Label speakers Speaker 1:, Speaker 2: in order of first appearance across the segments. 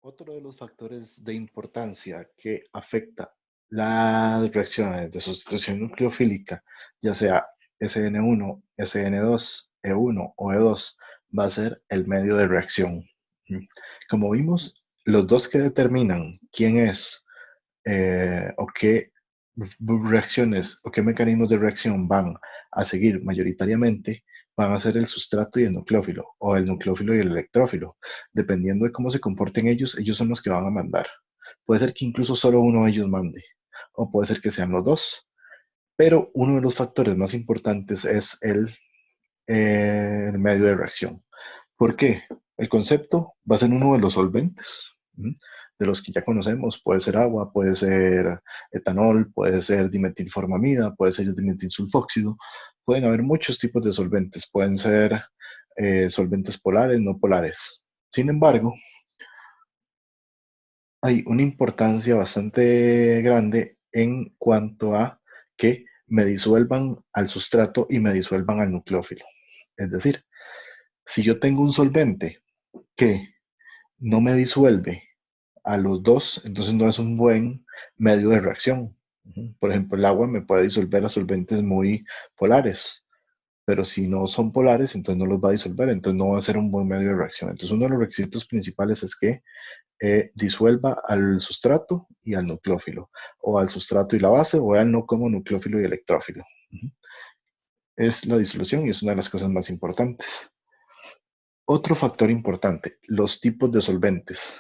Speaker 1: Otro de los factores de importancia que afecta las reacciones de sustitución nucleofílica, ya sea SN1, SN2, E1 o E2, va a ser el medio de reacción. Como vimos, los dos que determinan quién es o qué reacciones o qué mecanismos de reacción van a seguir mayoritariamente van a ser el sustrato y el nucleófilo, o el nucleófilo y el electrófilo. Dependiendo de cómo se comporten ellos, ellos son los que van a mandar. Puede ser que incluso solo uno de ellos mande, o puede ser que sean los dos. Pero uno de los factores más importantes es el medio de reacción. ¿Por qué? El concepto va a ser uno de los solventes, de los que ya conocemos. Puede ser agua, puede ser etanol, puede ser dimetilformamida, puede ser dimetilsulfóxido. Pueden haber muchos tipos de solventes. Pueden ser solventes polares, no polares. Sin embargo, hay una importancia bastante grande en cuanto a que me disuelvan al sustrato y me disuelvan al nucleófilo. Es decir, si yo tengo un solvente que no me disuelve a los dos, entonces no es un buen medio de reacción. Por ejemplo, el agua me puede disolver a solventes muy polares, pero si no son polares, entonces no los va a disolver, entonces no va a ser un buen medio de reacción. Entonces uno de los requisitos principales es que disuelva al sustrato y al nucleófilo, o al sustrato y la base, o al no como nucleófilo y electrófilo. Es la disolución y es una de las cosas más importantes. Otro factor importante, los tipos de solventes.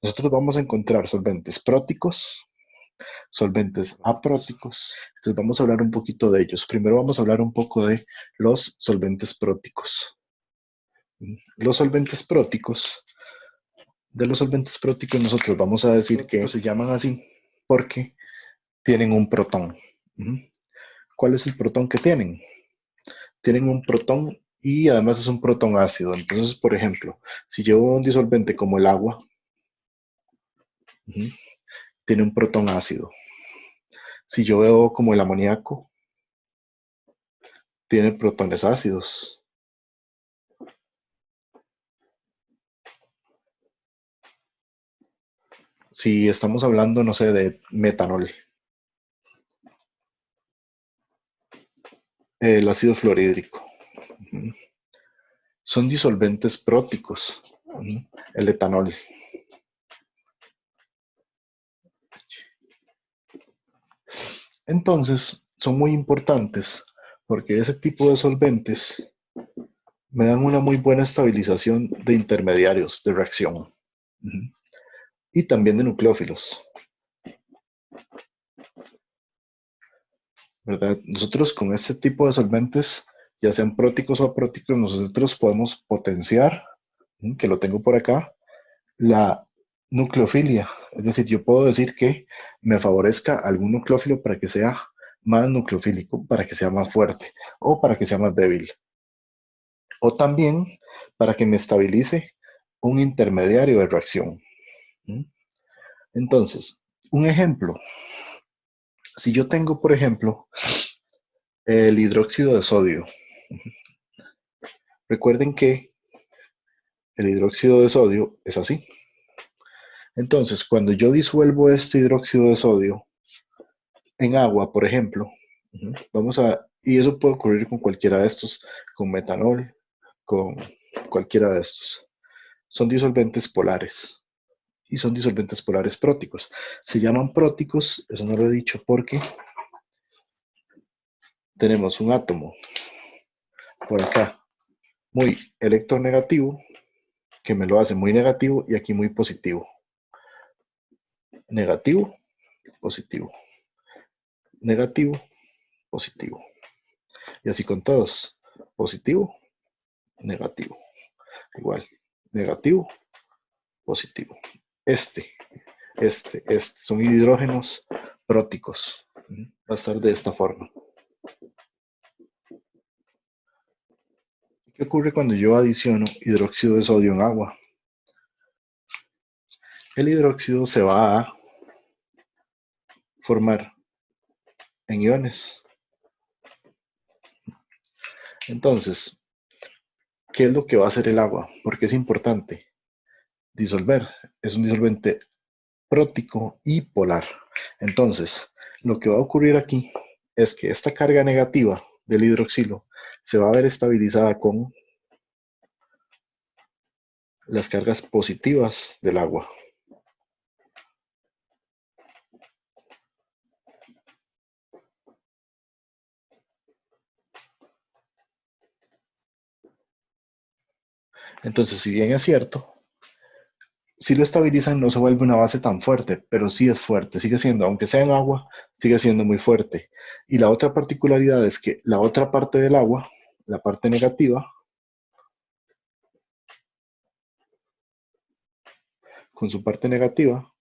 Speaker 1: Nosotros vamos a encontrar solventes próticos, solventes apróticos. Entonces vamos a hablar un poquito de ellos. Primero vamos a hablar un poco de los solventes próticos. Los solventes próticos, de los solventes próticos nosotros vamos a decir que se llaman así porque tienen un protón. ¿Cuál es el protón que tienen? Tienen un protón y además es un protón ácido. Entonces, por ejemplo, si llevo un disolvente como el agua, tiene un protón ácido. Si yo veo como el amoníaco, tiene protones ácidos. Si estamos hablando, no sé, de metanol, el ácido fluorhídrico, son disolventes próticos, el etanol. Entonces, son muy importantes porque ese tipo de solventes me dan una muy buena estabilización de intermediarios de reacción y también de nucleófilos, ¿verdad? Nosotros con este tipo de solventes, ya sean próticos o apróticos, nosotros podemos potenciar, que lo tengo por acá, la nucleofilia. Es decir, yo puedo decir que me favorezca algún nucleófilo para que sea más nucleofílico, para que sea más fuerte o para que sea más débil. O también para que me estabilice un intermediario de reacción. Entonces, un ejemplo. Si yo tengo, por ejemplo, el hidróxido de sodio. Recuerden que el hidróxido de sodio es así. Entonces, cuando yo disuelvo este hidróxido de sodio en agua, por ejemplo, y eso puede ocurrir con cualquiera de estos, con metanol, con cualquiera de estos. Son disolventes polares y son disolventes polares próticos. Se llaman próticos, eso no lo he dicho porque tenemos un átomo por acá muy electronegativo que me lo hace muy negativo y aquí muy positivo. Negativo, positivo. Negativo, positivo. Y así con todos. Positivo, negativo. Igual. Negativo, positivo. Este. Son hidrógenos próticos. Va a estar de esta forma. ¿Qué ocurre cuando yo adiciono hidróxido de sodio en agua? El hidróxido se va a formar en iones. Entonces, ¿qué es lo que va a hacer el agua? Porque es importante. disolver. Es un disolvente prótico y polar. Entonces, lo que va a ocurrir aquí es que esta carga negativa del hidroxilo se va a ver estabilizada con las cargas positivas del agua. Entonces, si bien es cierto, si lo estabilizan no se vuelve una base tan fuerte, pero sí es fuerte, sigue siendo, aunque sea en agua, sigue siendo muy fuerte. Y la otra particularidad es que la otra parte del agua, la parte negativa, con su parte negativa,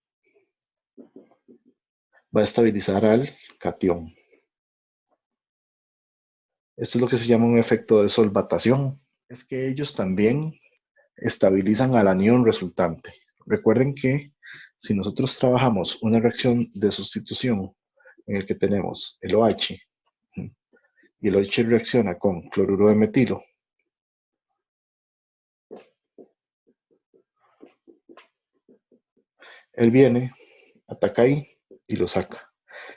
Speaker 1: va a estabilizar al catión. Esto es lo que se llama un efecto de solvatación. Es que ellos también estabilizan al anión resultante. Recuerden que si nosotros trabajamos una reacción de sustitución en el que tenemos el OH y el OH reacciona con cloruro de metilo, él viene, ataca ahí y lo saca.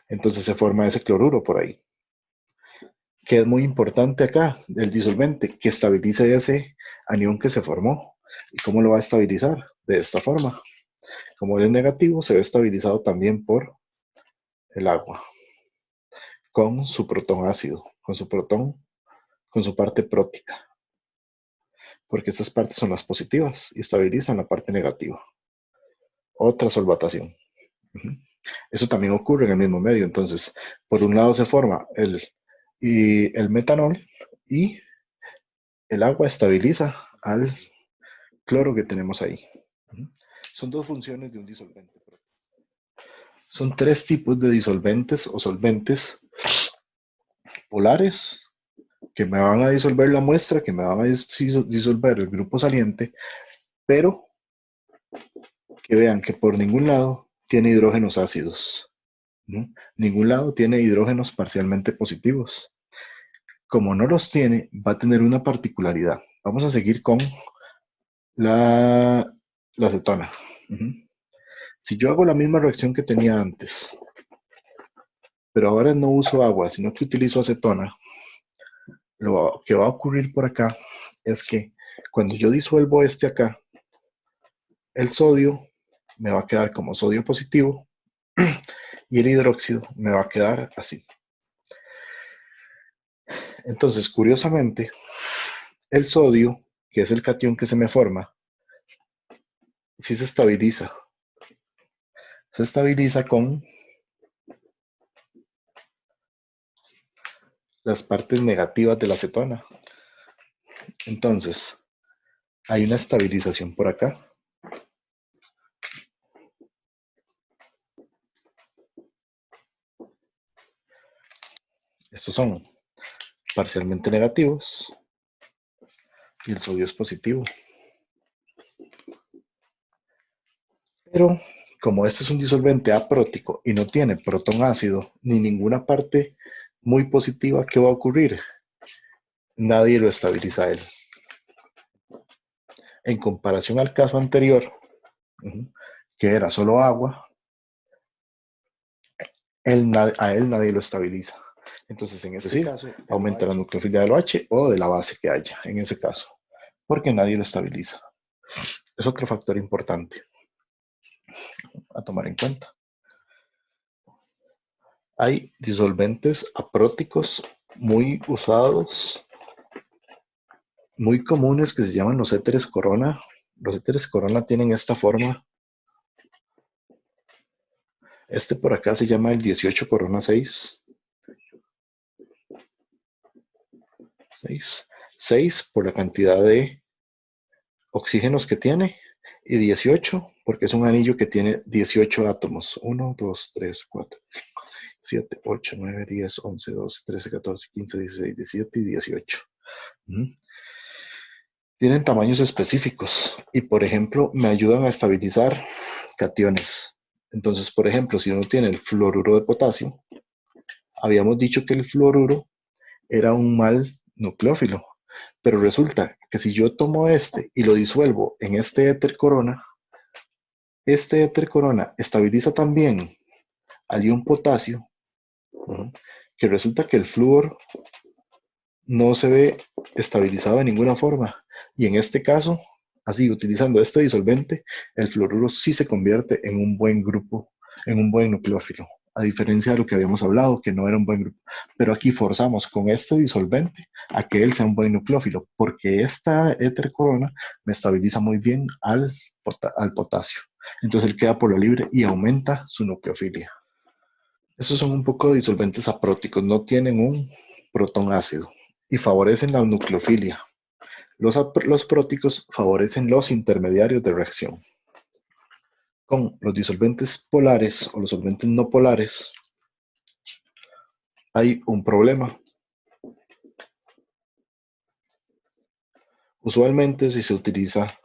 Speaker 1: Entonces se forma ese cloruro por ahí. Que es muy importante acá, el disolvente, que estabilice ese anión que se formó. ¿Y cómo lo va a estabilizar? De esta forma. Como él es negativo, se ve estabilizado también por el agua, con su protón ácido, con su protón, con su parte prótica, porque estas partes son las positivas y estabilizan la parte negativa. Otra solvatación. Eso también ocurre en el mismo medio. Entonces, por un lado se forma el metanol y el agua estabiliza al cloro que tenemos ahí. Son dos funciones de un disolvente. Son tres tipos de disolventes o solventes polares que me van a disolver la muestra, que me van a disolver el grupo saliente, pero que vean que por ningún lado tiene hidrógenos ácidos, ¿no? Ningún lado tiene hidrógenos parcialmente positivos. Como no los tiene, va a tener una particularidad. Vamos a seguir con la acetona. Si yo hago la misma reacción que tenía antes, pero ahora no uso agua, sino que utilizo acetona, lo que va a ocurrir por acá es que cuando yo disuelvo este acá, el sodio me va a quedar como sodio positivo y el hidróxido me va a quedar así. Entonces, curiosamente, el sodio, que es el catión que se me forma, sí se estabiliza. Se estabiliza con las partes negativas de la acetona. Entonces, hay una estabilización por acá. Estos son parcialmente negativos y el sodio es positivo. Pero como este es un disolvente aprótico y no tiene protón ácido ni ninguna parte muy positiva, ¿qué va a ocurrir? Nadie lo estabiliza a él. En comparación al caso anterior, que era solo agua, a él nadie lo estabiliza. Entonces, en ese caso, aumenta la nucleofilia del OH o de la base que haya, en ese caso, porque nadie lo estabiliza. Es otro factor importante a tomar en cuenta. Hay disolventes apróticos muy usados, muy comunes, que se llaman los éteres corona. Los éteres corona tienen esta forma. Este por acá se llama el 18 corona 6. 6 por la cantidad de oxígenos que tiene y 18 porque es un anillo que tiene 18 átomos. 1, 2, 3, 4, 7, 8, 9, 10, 11, 12, 13, 14, 15, 16, 17 y 18. Tienen tamaños específicos y, por ejemplo, me ayudan a estabilizar cationes. Entonces, por ejemplo, si uno tiene el fluoruro de potasio, habíamos dicho que el fluoruro era un mal nucleófilo, pero resulta que si yo tomo este y lo disuelvo en este éter corona, Este éter corona estabiliza también al ion potasio, que resulta que el flúor no se ve estabilizado de ninguna forma. Y en este caso, así utilizando este disolvente, el fluoruro sí se convierte en un buen grupo, en un buen nucleófilo, a diferencia de lo que habíamos hablado, que no era un buen grupo. Pero aquí forzamos con este disolvente a que él sea un buen nucleófilo, porque esta éter corona me estabiliza muy bien al potasio. Entonces él queda por lo libre y aumenta su nucleofilia. Estos son un poco de disolventes apróticos, no tienen un protón ácido y favorecen la nucleofilia. Los próticos favorecen los intermediarios de reacción. Con los disolventes polares o los solventes no polares hay un problema. Usualmente si se utiliza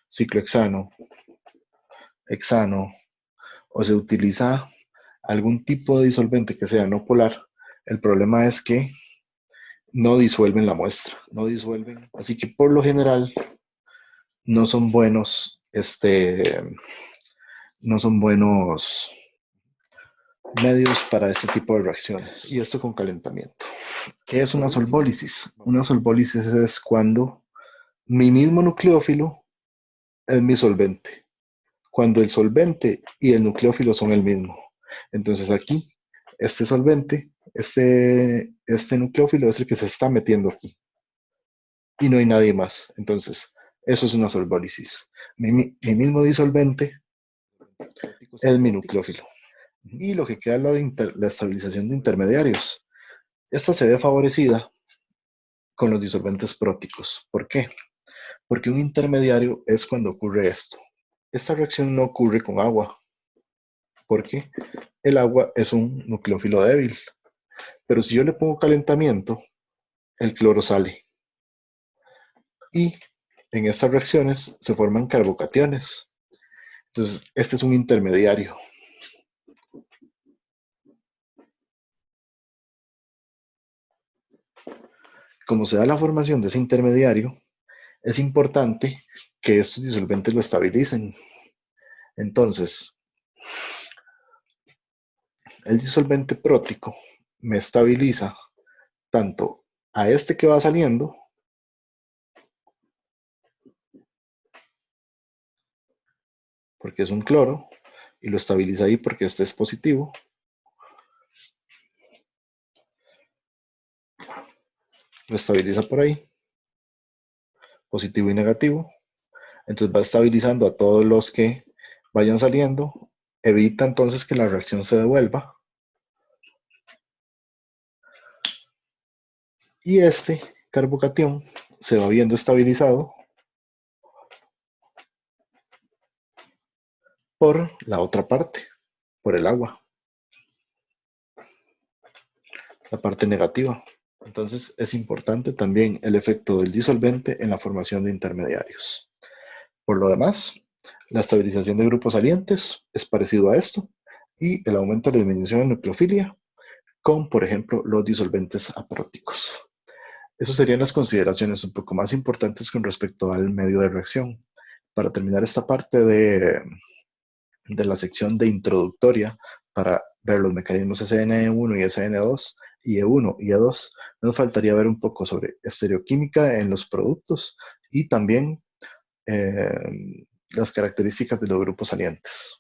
Speaker 1: ciclohexano, hexano o se utiliza algún tipo de disolvente que sea no polar, el problema es que no disuelven la muestra, no disuelven. Así que por lo general no son buenos, no son buenos medios para este tipo de reacciones. Y esto con calentamiento. ¿Qué es una solvólisis? Una solvólisis es cuando mi mismo nucleófilo es mi solvente. Cuando el solvente y el nucleófilo son el mismo. Entonces aquí, este solvente, este nucleófilo es el que se está metiendo aquí. Y no hay nadie más. Entonces, eso es una solvólisis. Mi mismo disolvente es mi nucleófilo. Y lo que queda es la estabilización de intermediarios. Esta se ve favorecida con los disolventes próticos. ¿Por qué? Porque un intermediario es cuando ocurre esto. Esta reacción no ocurre con agua, porque el agua es un nucleófilo débil. Pero si yo le pongo calentamiento, el cloro sale. Y en estas reacciones se forman carbocationes. Entonces, este es un intermediario. Como se da la formación de ese intermediario, es importante que estos disolventes lo estabilicen. Entonces, el disolvente prótico me estabiliza tanto a este que va saliendo, porque es un cloro, y lo estabiliza ahí porque este es positivo. Lo estabiliza por ahí, positivo y negativo. Entonces va estabilizando a todos los que vayan saliendo. Evita entonces que la reacción se devuelva. Y este carbocatión se va viendo estabilizado por la otra parte, por el agua, la parte negativa. Entonces es importante también el efecto del disolvente en la formación de intermediarios. Por lo demás, la estabilización de grupos salientes es parecido a esto y el aumento de la disminución de nucleofilia con, por ejemplo, los disolventes apróticos. Esas serían las consideraciones un poco más importantes con respecto al medio de reacción. Para terminar esta parte de la sección de introductoria para ver los mecanismos SN1 y SN2 y E1 y E2, nos faltaría ver un poco sobre estereoquímica en los productos y también las características de los grupos salientes.